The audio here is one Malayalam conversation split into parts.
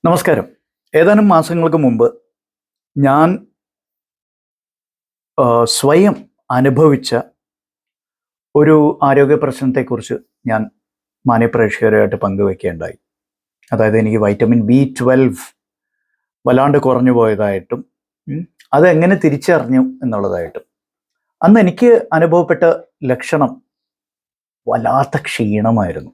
നമസ്കാരം. ഏതാനും മാസങ്ങൾക്ക് മുമ്പ് ഞാൻ സ്വയം അനുഭവിച്ച ഒരു ആരോഗ്യ പ്രശ്നത്തെക്കുറിച്ച് ഞാൻ മാന്യപ്രേക്ഷകരുമായിട്ട് പങ്കുവെക്കുകയുണ്ടായി. അതായത് എനിക്ക് വൈറ്റമിൻ B12 വല്ലാണ്ട് കുറഞ്ഞു പോയതായിട്ടും അതെങ്ങനെ തിരിച്ചറിഞ്ഞു എന്നുള്ളതായിട്ടും. അന്ന് എനിക്ക് അനുഭവപ്പെട്ട ലക്ഷണം വല്ലാത്ത ക്ഷീണമായിരുന്നു.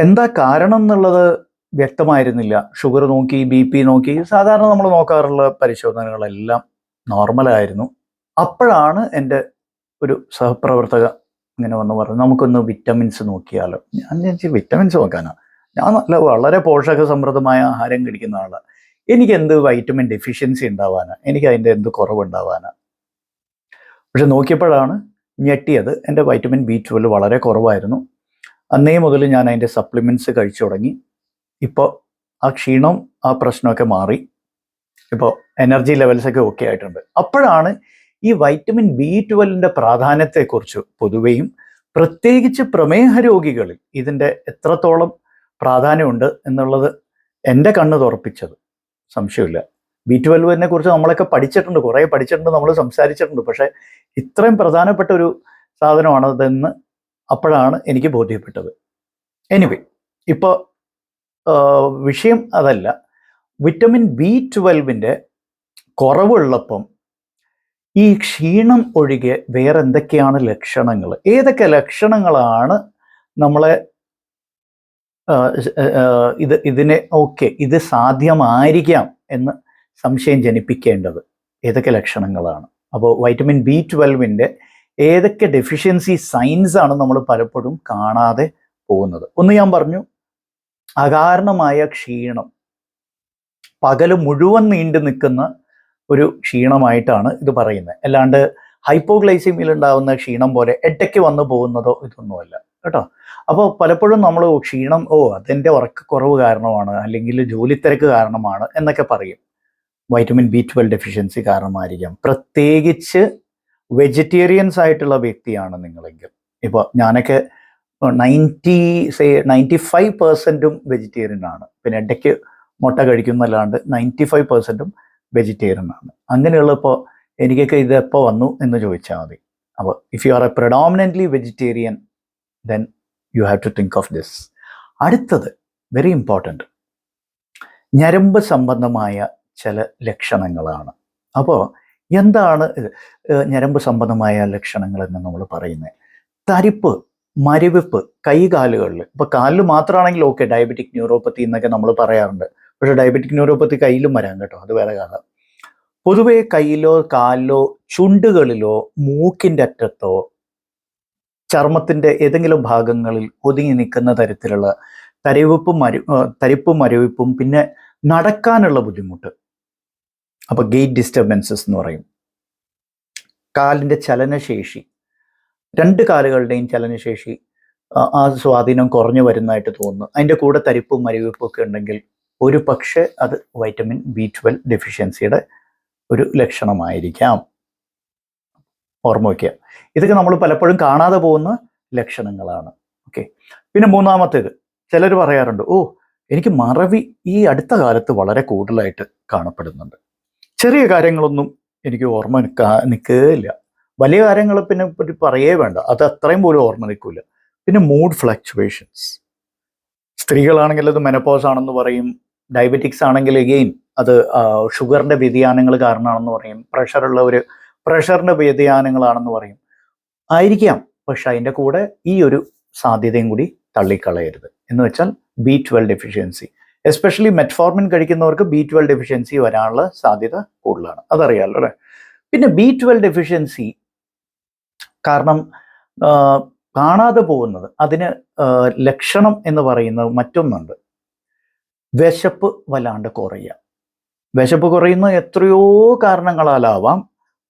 എന്താ കാരണം എന്നുള്ളത് വ്യക്തമായിരുന്നില്ല. ഷുഗർ നോക്കി, BP നോക്കി, സാധാരണ നമ്മൾ നോക്കാറുള്ള പരിശോധനകളെല്ലാം നോർമലായിരുന്നു. അപ്പോഴാണ് എൻ്റെ ഒരു സഹപ്രവർത്തക ഇങ്ങനെ വന്ന് പറഞ്ഞു, നമുക്കൊന്ന് വിറ്റമിൻസ് നോക്കിയാലോ. ഞാൻ വിചാരിച്ചു വിറ്റമിൻസ് നോക്കാനാ? ഞാൻ വളരെ പോഷക സമൃദ്ധമായ ആഹാരം കഴിക്കുന്ന ആളാണ്. എനിക്ക് എന്ത് വൈറ്റമിൻ ഡെഫിഷ്യൻസി ഉണ്ടാവാനാ? എനിക്ക് അതിൻ്റെ എന്ത് കുറവുണ്ടാവാനാ? പക്ഷെ നോക്കിയപ്പോഴാണ് ഞെട്ടിയത്. എൻ്റെ വൈറ്റമിൻ B12 വളരെ കുറവായിരുന്നു. അന്നേ മുതൽ ഞാൻ അതിൻ്റെ സപ്ലിമെൻറ്റ്സ് കഴിച്ചു തുടങ്ങി. ഇപ്പോൾ ആ ക്ഷീണം, ആ പ്രശ്നമൊക്കെ മാറി. ഇപ്പോൾ എനർജി ലെവൽസൊക്കെ ഓക്കെ ആയിട്ടുണ്ട്. അപ്പോഴാണ് ഈ വൈറ്റമിൻ B12ൻ്റെ പ്രാധാന്യത്തെക്കുറിച്ച് പൊതുവെയും പ്രത്യേകിച്ച് പ്രമേഹ രോഗികളിൽ ഇതിൻ്റെ എത്രത്തോളം പ്രാധാന്യമുണ്ട് എന്നുള്ളത് എൻ്റെ കണ്ണ് തുറപ്പിച്ചത്. സംശയമില്ല. B12നെ കുറിച്ച് നമ്മളൊക്കെ പഠിച്ചിട്ടുണ്ട്, കുറേ പഠിച്ചിട്ടുണ്ട്, നമ്മൾ സംസാരിച്ചിട്ടുണ്ട്. പക്ഷേ ഇത്രയും പ്രധാനപ്പെട്ട ഒരു സാധനമാണതെന്ന് അപ്പോഴാണ് എനിക്ക് ബോധ്യപ്പെട്ടത്. എനിവേ, ഇപ്പോൾ വിഷയം അതല്ല. വിറ്റമിൻ B12ൻ്റെ കുറവുള്ളപ്പം ഈ ക്ഷീണം ഒഴികെ വേറെ എന്തൊക്കെയാണ് ലക്ഷണങ്ങൾ? ഏതൊക്കെ ലക്ഷണങ്ങളാണ് നമ്മളെ ഇതിനെ ഇത് സാധ്യമായിരിക്കാം എന്ന് സംശയം ജനിപ്പിക്കേണ്ടത്? ഏതൊക്കെ ലക്ഷണങ്ങളാണ്? അപ്പോൾ വൈറ്റമിൻ B12ൻ്റെ ഏതൊക്കെ ഡെഫിഷ്യൻസി സൈൻസ് ആണ് നമ്മൾ പലപ്പോഴും കാണാതെ പോകുന്നത്? ഒന്ന് ഞാൻ പറഞ്ഞു, അകാരണമായ ക്ഷീണം, പകല് മുഴുവൻ നീണ്ടു നിൽക്കുന്ന ഒരു ക്ഷീണമായിട്ടാണ് ഇത് പറയുന്നത്. അല്ലാണ്ട് ഹൈപ്പോഗ്ലൈസീമിയിൽ ഉണ്ടാകുന്ന ക്ഷീണം പോലെ ഇടയ്ക്ക് വന്നു പോകുന്നതോ ഇതൊന്നുമല്ല കേട്ടോ. അപ്പോൾ പലപ്പോഴും നമ്മൾ ക്ഷീണം അതെൻ്റെ ഉറക്കക്കുറവ് കാരണമാണ്, അല്ലെങ്കിൽ ജോലിത്തിരക്ക് കാരണമാണ് എന്നൊക്കെ പറയും. വൈറ്റമിൻ B12 ഡെഫിഷ്യൻസി കാരണമായിരിക്കാം. പ്രത്യേകിച്ച് വെജിറ്റേറിയൻസ് ആയിട്ടുള്ള വ്യക്തിയാണ് നിങ്ങളെങ്കിൽ. ഇപ്പോൾ ഞാനൊക്കെ 95% വെജിറ്റേറിയൻ ആണ്. പിന്നെ ഇടയ്ക്ക് മുട്ട കഴിക്കുന്നല്ലാണ്ട് 95% വെജിറ്റേറിയൻ ആണ്. അങ്ങനെയുള്ളപ്പോൾ എനിക്കൊക്കെ ഇത് എപ്പോൾ വന്നു എന്ന് ചോദിച്ചാൽ മതി. അപ്പോൾ if you are a predominantly vegetarian then you have to think of this. അടുത്തത് വെരി ഇമ്പോർട്ടൻ്റ്, ഞരമ്പ് സംബന്ധമായ ചില ലക്ഷണങ്ങളാണ്. അപ്പോൾ എന്താണ് ഞരമ്പ് സംബന്ധമായ ലക്ഷണങ്ങൾ എന്ന് നമ്മൾ പറയുന്നത്? തരിപ്പ്, മരവിപ്പ് കൈകാലുകളിൽ. ഇപ്പോൾ കാലിൽ മാത്രമാണെങ്കിൽ ഓക്കെ, ഡയബറ്റിക് ന്യൂറോപ്പത്തി എന്നൊക്കെ നമ്മൾ പറയാറുണ്ട്. പക്ഷേ ഡയബറ്റിക് ന്യൂറോപ്പത്തി കയ്യിലും വരാം കേട്ടോ, അത് വേറെ കാലം. പൊതുവെ കയ്യിലോ കാലിലോ ചുണ്ടുകളിലോ മൂക്കിൻ്റെ അറ്റത്തോ ചർമ്മത്തിൻ്റെ ഏതെങ്കിലും ഭാഗങ്ങളിൽ ഒതുങ്ങി നിൽക്കുന്ന തരത്തിലുള്ള തരിപ്പും മരവിപ്പും, പിന്നെ നടക്കാനുള്ള ബുദ്ധിമുട്ട്, അപ്പോൾ ഗെയ്റ്റ് ഡിസ്റ്റർബൻസസ് എന്ന് പറയും. കാലിൻ്റെ ചലനശേഷി, രണ്ട് കാലുകളുടെയും ചലനശേഷി, ആ സ്വാധീനം കുറഞ്ഞു വരുന്നതായിട്ട് തോന്നുന്നു. അതിൻ്റെ കൂടെ തരിപ്പും മരവിപ്പും ഒക്കെ ഉണ്ടെങ്കിൽ ഒരു പക്ഷേ അത് വൈറ്റമിൻ B12 ഡെഫിഷ്യൻസിയുടെ ഒരു ലക്ഷണമായിരിക്കാം. ഓർമ്മ വയ്ക്കുക, ഇതൊക്കെ നമ്മൾ പലപ്പോഴും കാണാതെ പോകുന്ന ലക്ഷണങ്ങളാണ്. ഓക്കെ. പിന്നെ മൂന്നാമത്തേത്, ചിലർ പറയാറുണ്ട്, എനിക്ക് മറവി ഈ അടുത്ത കാലത്ത് വളരെ കൂടുതലായിട്ട് കാണപ്പെടുന്നുണ്ട്. ചെറിയ കാര്യങ്ങളൊന്നും എനിക്ക് ഓർമ്മ നിൽക്കുകയില്ല. വലിയ കാര്യങ്ങൾ പിന്നെ പറയേ വേണ്ട, അത് അത്രയും പോലും ഓർമ്മ നിൽക്കില്ല. പിന്നെ മൂഡ് ഫ്ലക്ച്വേഷൻസ്, സ്ത്രീകളാണെങ്കിൽ അത് മെനപ്പോസ് ആണെന്ന് പറയും. ഡയബറ്റിക്സ് ആണെങ്കിൽ എഗെയിൻ അത് ഷുഗറിൻ്റെ വ്യതിയാനങ്ങൾ കാരണമാണെന്ന് പറയും. പ്രഷറിൻ്റെ വ്യതിയാനങ്ങളാണെന്ന് പറയും. ആയിരിക്കാം, പക്ഷെ അതിൻ്റെ കൂടെ ഈ ഒരു സാധ്യതയും കൂടി തള്ളിക്കളയരുത്. എന്ന് വെച്ചാൽ B12 ഡെഫിഷ്യൻസി, എസ്പെഷ്യലി മെറ്റ്ഫോർമിൻ കഴിക്കുന്നവർക്ക് B12 ഡെഫിഷ്യൻസി വരാനുള്ള സാധ്യത കൂടുതലാണ്. അതറിയാമല്ലോ അല്ലേ? പിന്നെ B12 ഡെഫിഷ്യൻസി കാരണം കാണാതെ പോകുന്നത്, അതിന് ലക്ഷണം എന്ന് പറയുന്നത് മറ്റൊന്നുണ്ട്. വിശപ്പ് വല്ലാണ്ട് കുറയുക. വിശപ്പ് കുറയുന്ന എത്രയോ കാരണങ്ങളാലാവാം,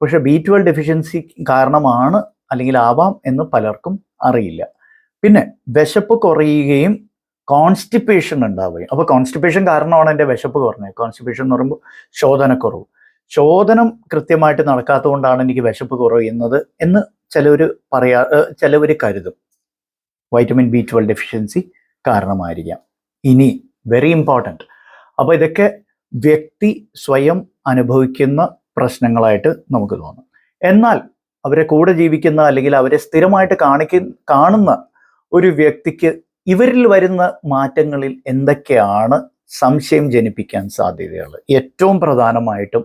പക്ഷെ B12 ഡെഫിഷ്യൻസി കാരണമാണ് അല്ലെങ്കിൽ ആവാം എന്ന് പലർക്കും അറിയില്ല. പിന്നെ വിശപ്പ് കുറയുകയും കോൺസ്റ്റിപ്പേഷൻ ഉണ്ടാവുകയും. അപ്പോൾ കോൺസ്റ്റിപ്പേഷൻ കാരണമാണ് എൻ്റെ വിശപ്പ് കുറഞ്ഞത്. കോൺസ്റ്റിപ്പേഷൻ എന്ന് പറയുമ്പോൾ ശോധനക്കുറവ്, ശോധനം കൃത്യമായിട്ട് നടക്കാത്തതുകൊണ്ടാണ് എനിക്ക് വിശപ്പ് കുറയുന്നത് എന്ന് ചിലവർ കരുതും. വൈറ്റമിൻ B12 ഡെഫിഷ്യൻസി കാരണമായിരിക്കാം. ഇനി വെരി ഇമ്പോർട്ടൻറ്റ്. അപ്പോൾ ഇതൊക്കെ വ്യക്തി സ്വയം അനുഭവിക്കുന്ന പ്രശ്നങ്ങളായിട്ട് നമുക്ക് തോന്നും. എന്നാൽ അവരെ കൂടെ ജീവിക്കുന്ന അല്ലെങ്കിൽ അവരെ സ്ഥിരമായിട്ട് കാണുന്ന ഒരു വ്യക്തിക്ക് ഇവരിൽ വരുന്ന മാറ്റങ്ങളിൽ എന്തൊക്കെയാണ് സംശയം ജനിപ്പിക്കാൻ സാധ്യതയുള്ളത്? ഏറ്റവും പ്രധാനമായിട്ടും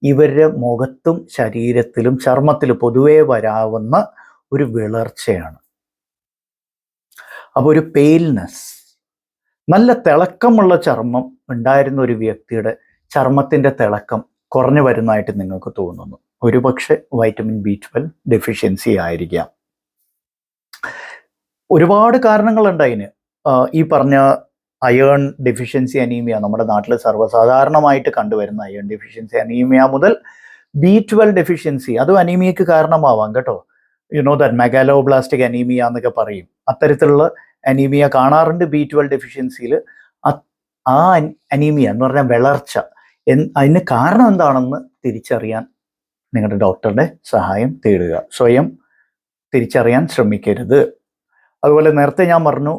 ഇവരുടെ മുഖത്തും ശരീരത്തിലും ചർമ്മത്തിലും പൊതുവേ വരാവുന്ന ഒരു വിളർച്ചയാണ്. അപ്പോൾ ഒരു പെയിൽനെസ്, നല്ല തിളക്കമുള്ള ചർമ്മം ഉണ്ടായിരുന്ന ഒരു വ്യക്തിയുടെ ചർമ്മത്തിൻ്റെ തിളക്കം കുറഞ്ഞു വരുന്നതായിട്ട് നിങ്ങൾക്ക് തോന്നുന്നു. ഒരുപക്ഷെ വൈറ്റമിൻ B12 ഡെഫിഷ്യൻസി ആയിരിക്കാം. ഒരുപാട് കാരണങ്ങളുണ്ട് അതിന്. ഈ പറഞ്ഞ അയേൺ ഡെഫിഷ്യൻസി അനീമിയ, നമ്മുടെ നാട്ടിൽ സർവ്വസാധാരണമായിട്ട് കണ്ടുവരുന്ന അയേൺ ഡെഫിഷ്യൻസി അനീമിയ മുതൽ B12 ഡെഫിഷ്യൻസി, അതും അനീമിയക്ക് കാരണമാവാം കേട്ടോ. ദാറ്റ് മെഗാലോബ്ലാസ്റ്റിക് അനീമിയ എന്നൊക്കെ പറയും. അത്തരത്തിലുള്ള അനീമിയ കാണാറുണ്ട് B12 ഡെഫിഷ്യൻസിയിൽ. ആ അനീമിയ എന്ന് പറഞ്ഞാൽ വിളർച്ച, അതിന് കാരണം എന്താണെന്ന് തിരിച്ചറിയാൻ നിങ്ങളുടെ ഡോക്ടറുടെ സഹായം തേടുക. സ്വയം തിരിച്ചറിയാൻ ശ്രമിക്കരുത്. അതുപോലെ നേരത്തെ ഞാൻ പറഞ്ഞു,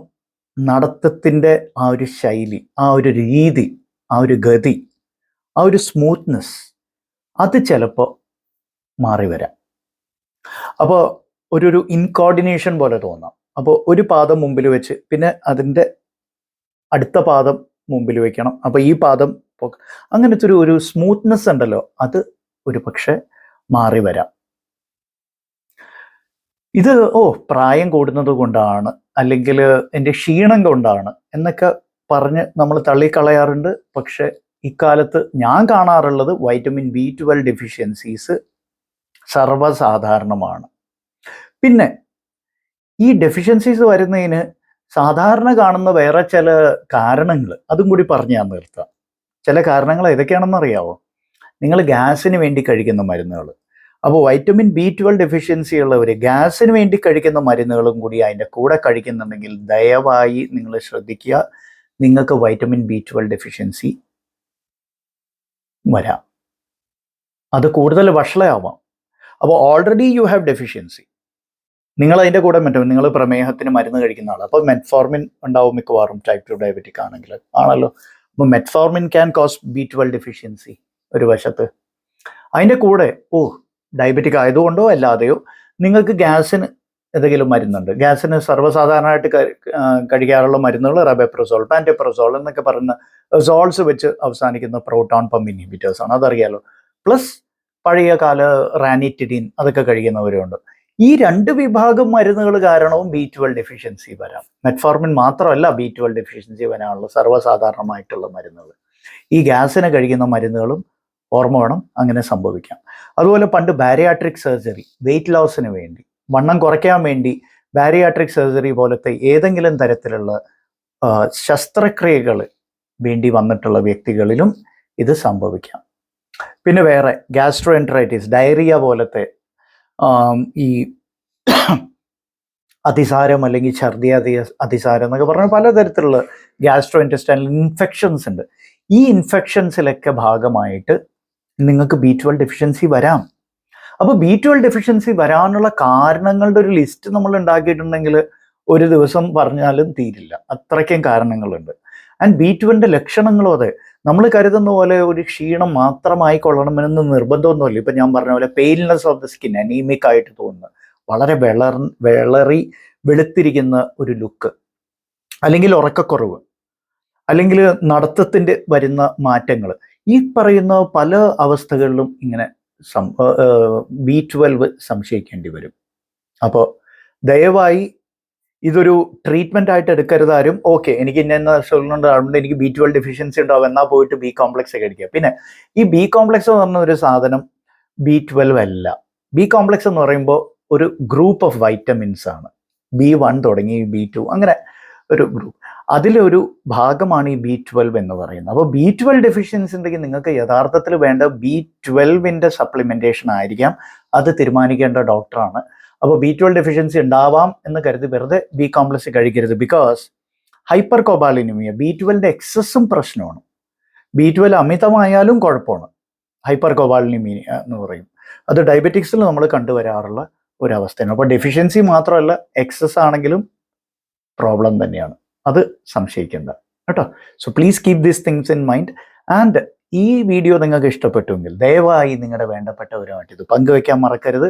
നടത്തത്തിൻ്റെ ആ ഒരു ശൈലി, ആ ഒരു രീതി, ആ ഒരു ഗതി, ആ ഒരു സ്മൂത്ത്നെസ്, അത് ചിലപ്പോൾ മാറി വരാം. അപ്പോൾ ഒരു ഇൻകോർഡിനേഷൻ പോലെ തോന്നാം. അപ്പോൾ ഒരു പാദം മുമ്പിൽ വെച്ച് പിന്നെ അതിൻ്റെ അടുത്ത പാദം മുമ്പിൽ വെക്കണം. അപ്പോൾ ഈ പാദം അങ്ങനത്തെ ഒരു സ്മൂത്ത്നെസ് ഉണ്ടല്ലോ, അത് ഒരു പക്ഷെ മാറി വരാം. ഇത് പ്രായം കൂടുന്നത് കൊണ്ടാണ്, അല്ലെങ്കിൽ എൻ്റെ ക്ഷീണം കൊണ്ടാണ് എന്നൊക്കെ പറഞ്ഞ് നമ്മൾ തള്ളിക്കളയാറുണ്ട്. പക്ഷെ ഇക്കാലത്ത് ഞാൻ കാണാറുള്ളത് വൈറ്റമിൻ B12 ഡെഫിഷ്യൻസീസ് സർവ്വസാധാരണമാണ്. പിന്നെ ഈ ഡെഫിഷ്യൻസീസ് വരുന്നതിന് സാധാരണ കാണുന്ന വേറെ ചില കാരണങ്ങൾ, അതും കൂടി പറഞ്ഞ് ഞാൻ നിർത്താം. ചില കാരണങ്ങൾ ഏതൊക്കെയാണെന്ന് അറിയാവോ? നിങ്ങൾ ഗ്യാസിന് വേണ്ടി കഴിക്കുന്ന മരുന്നുകൾ. അപ്പോൾ വൈറ്റമിൻ B12 ഡെഫിഷ്യൻസി ഉള്ളവർ ഗ്യാസിന് വേണ്ടി കഴിക്കുന്ന മരുന്നുകളും കൂടി അതിൻ്റെ കൂടെ കഴിക്കുന്നുണ്ടെങ്കിൽ ദയവായി നിങ്ങൾ ശ്രദ്ധിക്കുക, നിങ്ങൾക്ക് വൈറ്റമിൻ B12 ഡെഫിഷ്യൻസി വരാം. അത് കൂടുതൽ വഷളാവാം. അപ്പോൾ ഓൾറെഡി യു ഹാവ് ഡെഫിഷ്യൻസി, നിങ്ങൾ അതിൻ്റെ കൂടെ നിങ്ങൾ പ്രമേഹത്തിന് മരുന്ന് കഴിക്കുന്ന ആൾ, അപ്പോൾ മെറ്റ്ഫോർമിൻ ഉണ്ടാവും മിക്കവാറും ടൈപ്പ് 2 ഡയബറ്റിക് ആണെങ്കിൽ, ആണല്ലോ. അപ്പോൾ metformin can cos B12 deficiency ഒരു വശത്ത്. അതിൻ്റെ കൂടെ ഡയബറ്റിക് ആയതുകൊണ്ടോ അല്ലാതെയോ നിങ്ങൾക്ക് ഗ്യാസിന് എന്തെങ്കിലും മരുന്നുണ്ട്. ഗ്യാസിന് സർവ്വസാധാരണമായിട്ട് കഴിക്കാറുള്ള മരുന്നുകൾ റബെപ്രസോൾ, പാൻറ്റോപ്രസോൾ എന്നൊക്കെ പറയുന്ന സോൾസ് വെച്ച് അവസാനിക്കുന്ന പ്രോട്ടോൺ പമ്പ് ഇൻഹിബിറ്റേഴ്സ് ആണ്, അതറിയാലോ. പ്ലസ് പഴയ കാല റാനിറ്റിഡിൻ അതൊക്കെ കഴിക്കുന്നവരുണ്ട്. ഈ 2 വിഭാഗം മരുന്നുകൾ കാരണവും B12 ഡെഫിഷ്യൻസി വരാം. മെറ്റ്ഫോർമിൻ മാത്രമല്ല B12 ഡെഫിഷ്യൻസി വരാനുള്ള സർവ്വസാധാരണമായിട്ടുള്ള മരുന്നുകൾ. ഈ ഗ്യാസിന് കഴിക്കുന്ന മരുന്നുകളും ഓർമ്മ വേണം, അങ്ങനെ സംഭവിക്കാം. അതുപോലെ പണ്ട് ബാരിയാട്രിക് സർജറി, വെയിറ്റ് ലോസിന് വേണ്ടി, വണ്ണം കുറയ്ക്കാൻ വേണ്ടി ബാരിയാട്രിക് സർജറി പോലത്തെ ഏതെങ്കിലും തരത്തിലുള്ള ശസ്ത്രക്രിയകൾ വേണ്ടി വന്നിട്ടുള്ള വ്യക്തികളിലും ഇത് സംഭവിക്കാം. പിന്നെ വേറെ ഗ്യാസ്ട്രോഎൻട്രൈറ്റിസ്, ഡയറിയ പോലത്തെ ഈ അതിസാരം അല്ലെങ്കിൽ ഛർദി അതിസാരം എന്നൊക്കെ പറഞ്ഞാൽ പലതരത്തിലുള്ള ഗ്യാസ്ട്രോ ഇൻറ്റെസ്റ്റൈനൽ ഇൻഫെക്ഷൻസ് ഉണ്ട്. ഈ ഇൻഫെക്ഷൻസിലൊക്കെ ഭാഗമായിട്ട് നിങ്ങൾക്ക് B12 ഡെഫിഷ്യൻസി വരാം. അപ്പോൾ B12 ഡെഫിഷ്യൻസി വരാനുള്ള കാരണങ്ങളുടെ ഒരു ലിസ്റ്റ് നമ്മൾ ഉണ്ടാക്കിയിട്ടുണ്ടെങ്കിൽ ഒരു ദിവസം പറഞ്ഞാലും തീരില്ല, അത്രയ്ക്കും കാരണങ്ങളുണ്ട്. ആൻഡ് B12 ലക്ഷണങ്ങളും അതെ, നമ്മൾ കരുതുന്ന പോലെ ഒരു ക്ഷീണം മാത്രമായി കൊള്ളണമെന്ന് നിർബന്ധമൊന്നുമില്ല. ഇപ്പം ഞാൻ പറഞ്ഞ പോലെ പെയിൽനെസ് ഓഫ് ദ സ്കിൻ, അനീമിക് ആയിട്ട് തോന്നുന്നത്, വളരെ വെളറി വെളുത്തിരിക്കുന്ന ഒരു ലുക്ക്, അല്ലെങ്കിൽ ഉറക്കക്കുറവ്, അല്ലെങ്കിൽ നടത്തത്തിൻ്റെ വരുന്ന മാറ്റങ്ങൾ, ഈ പറയുന്ന പല അവസ്ഥകളിലും ഇങ്ങനെ B12 സംശയിക്കേണ്ടി വരും. അപ്പോൾ ദയവായി ഇതൊരു ട്രീറ്റ്മെൻ്റ് ആയിട്ട് എടുക്കരുത് ആരും. ഓക്കെ, എനിക്ക് ഇന്ന അസുഖങ്ങളുണ്ട്, അതുകൊണ്ട് എനിക്ക് B12 ഡെഫിഷ്യൻസി ഉണ്ടാവും, എന്നാൽ പോയിട്ട് B കോംപ്ലക്സ് കഴിക്കുക. പിന്നെ ഈ B കോംപ്ലക്സ് എന്ന് പറഞ്ഞ ഒരു സാധനം B12 അല്ല. B കോംപ്ലക്സ് എന്ന് പറയുമ്പോൾ ഒരു ഗ്രൂപ്പ് ഓഫ് വൈറ്റമിൻസ് ആണ്. B1 തുടങ്ങി B2 അങ്ങനെ ഒരു ഗ്രൂപ്പ്, അതിലൊരു ഭാഗമാണ് ഈ B12 എന്ന് പറയുന്നത്. അപ്പോൾ B12 ഡെഫിഷ്യൻസി ഉണ്ടെങ്കിൽ നിങ്ങൾക്ക് യഥാർത്ഥത്തിൽ വേണ്ട B12ൻ്റെ സപ്ലിമെൻറ്റേഷൻ ആയിരിക്കാം. അത് തീരുമാനിക്കേണ്ട ഡോക്ടറാണ്. അപ്പോൾ B12 ഡെഫിഷ്യൻസി ഉണ്ടാവാം എന്ന് കരുതി വെറുതെ B കോംപ്ലക്സ് കഴിക്കരുത്. ബിക്കോസ് ഹൈപ്പർ കോബാലിനിമിയ, B12ൻ്റെ എക്സസും പ്രശ്നമാണ്. B12 അമിതമായാലും കുഴപ്പമാണ്. ഹൈപ്പർ കോബാലിനിമിയ എന്ന് പറയും. അത് ഡയബറ്റിക്സിൽ നമ്മൾ കണ്ടുവരാറുള്ള ഒരവസ്ഥയാണ്. അപ്പോൾ ഡെഫിഷ്യൻസി മാത്രമല്ല, എക്സസ് ആണെങ്കിലും പ്രോബ്ലം തന്നെയാണ്, അത് സംശയിക്കേണ്ട. കേട്ടോ. So please keep these things in mind. And ഈ വീഡിയോ നിങ്ങൾക്ക് ഇഷ്ടപ്പെട്ടുവെങ്കിൽ ദയവായി നിങ്ങളുടെ വേണ്ടപ്പെട്ടവരുമായിട്ട് ഇത് പങ്കുവെക്കാൻ മറക്കരുത്.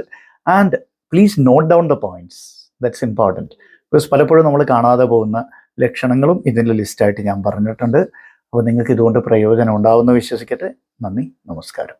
And please note down the points, that's important. Because പലപ്പോഴും നമ്മൾ കാണാതെ പോകുന്ന ലക്ഷണങ്ങളും ഇതിൻ്റെ ലിസ്റ്റായിട്ട് ഞാൻ പറഞ്ഞിട്ടുണ്ട്. അപ്പോൾ നിങ്ങൾക്ക് ഇതുകൊണ്ട് പ്രയോജനം ഉണ്ടാവുമെന്ന് വിശ്വസിക്കട്ടെ. നന്ദി, നമസ്കാരം.